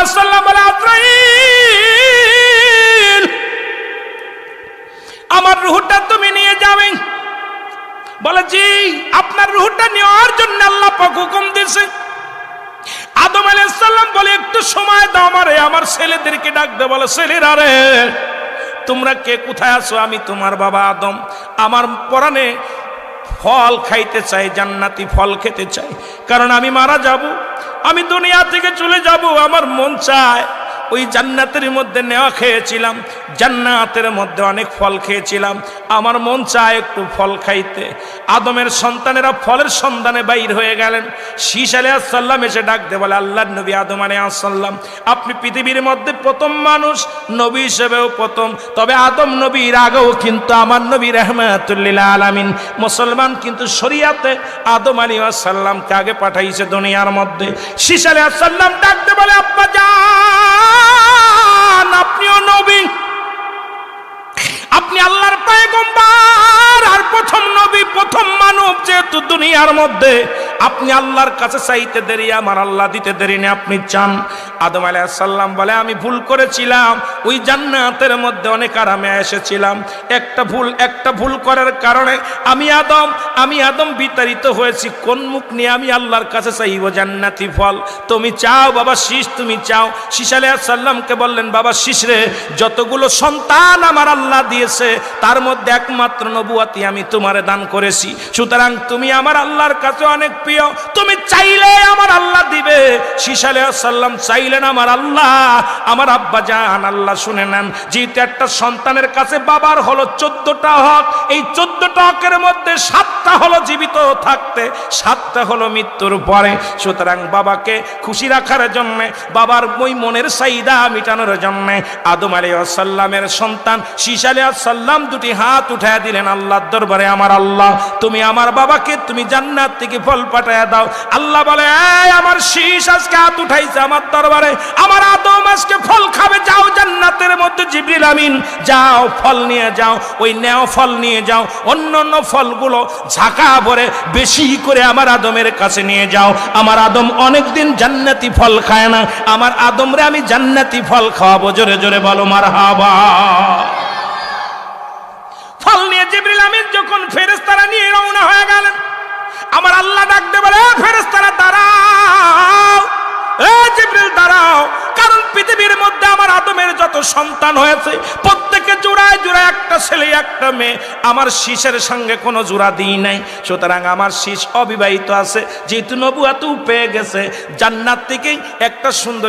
আলাইহি সাল্লাম বলে, আজরাইল, আমার রূহটা তুমি নিয়ে যাবে। বলে, জি, আপনার রূহটা নেওয়ার জন্য আল্লাহ পাক হুকুম দিয়েছে। আদম আলাইহিস সালাম বলে, একটু সময় দাও আমারে। আমার ছেলেদেরকে ডাক দে। বলে, ছেলেরা রে, তোমরা কে কোথায় আছো? আমি তোমার বাবা আদম। আমার পরাণে ফল খাইতে চাই, জান্নাতি ফল খেতে চাই, কারণ আমি মারা যাব, আমি দুনিয়া থেকে চলে যাব। আমার মন চায় ওই জান্নাতের মধ্যে নেওয়া খেয়েছিলাম, জান্নাতের মধ্যে অনেক ফল খেয়েছিলাম, আমার মন চায় একটু ফল খাইতে। আদমের সন্তানেরা ফলের সন্ধানে বাইর হয়ে গেলেন। শীষ আলাইহিস সালাম এসে ডাকতে বলে, আল্লাহর নবী আদম আলাইহিস সালাম, আপনি পৃথিবীর মধ্যে প্রথম মানুষ, নবী হিসেবেও প্রথম। তবে আদম নবীর আগেও কিন্তু আমার নবী রাহমাতুল লিল আলামিন, মুসলমান কিন্তু শরীয়তে আদম আলাইহিস সালামকে আগে পাঠাইছে দুনিয়ার মধ্যে। শীষ আলাইহিস সালাম ডাকতে বলে, আব্বা জান, আপনিও নবী, আপনি আল্লাহর পয়গম্বর, আর প্রথম নবী, প্রথম মানব যেহেতু দুনিয়ার মধ্যে, আপনি আল্লাহর কাছে চাইতে দেরি, আমার আল্লাহ দিতে দেরি না, আপনি চান। আদম আলাইহিস সালাম বলে, আমি ভুল করেছিলাম, ওই জান্নাতের মধ্যে অনেক আরামে এসেছিলাম, একটা ভুল করার কারণে আমি আদম বিতাড়িত হয়েছি। কোন মুখ নিয়ে আমি আল্লাহর কাছে চাইব জান্নাতি ফল? তুমি চাও বাবা শীষ, তুমি চাও। শীষ আলাইহিস সালামকে বললেন, বাবা শীষ রে, যতগুলো সন্তান আমার আল্লাহ দিয়েছে তার মধ্যে একমাত্র নবুয়াতি আমি তোমারে দান করেছি, সুতরাং তুমি আমার আল্লাহর কাছে অনেক প্রিয়, তুমি চাইলে আমার আল্লাহ দিবে। শীষ আলাইহিস সালাম চাইলেন আমার আল্লাহ, আমার আব্বা জান আল্লাহ শুনে নেন, যেহেতু একটা সন্তানের কাছে বাবার হলো 14টা হক, এই 14টা হকের মধ্যে 7টা হলো জীবিত থাকতে, 7টা হলো মৃত্যুর পরে। সুতরাং বাবাকে খুশি রাখার জন্য, বাবার ওই মনের চাহিদা মিটানোর জন্য আদম আলাইহিস সালামের সন্তান শীষ আলাইহিস সালাম দুটি হাত উঠায় দিলেন আল্লাহর দরবারে, আমার আল্লাহ, তুমি আমার বাবাকে তুমি জান্নাত থেকে ফল পাঠায়া দাও। আল্লাহ বলে, এই আমার শীষ আজকে হাত উঠাইছে আমার দরবারে, আমার আদম আজকে ফল খাবে, যাও জান্নাতের মধ্যে জিবরিল আমিন, যাও ফল নিয়ে যাও, ওই নেও ফল নিয়ে যাও, অন্য ফলগুলো ঝাঁকা ভরে বেশি করে আমার আদমের কাছে নিয়ে যাও। আমার আদম অনেকদিন জান্নাতি ফল খায় না, আমার আদমরে আমি জান্নাতি ফল খাওয়াবো। জোরে জোরে বলো মারহাবা। ফল নিয়ে জিবরিল আমিন যখন ফেরেশতারা নিয়ে রওনা হয়ে গেলেন, আমার আল্লাহ ডাকতে বলে, ফেরেশতারা দাঁড়াও, জিবরিল দাঁড়াও, কারণ পৃথিবীর মধ্যে আমার আদমের যত সন্তান হয়েছে প্রত্যেকে জোড়ায় জোড়ায় একটা ছেলে একটা মেয়ে, আমার শীষের সঙ্গে কোনো জোড়া দিই নাই, সুতরাং আমার শীষ অবিবাহিত আছে। যেহেতু নবুয়াত পেয়ে গেছে, জান্নাত থেকে একটা সুন্দর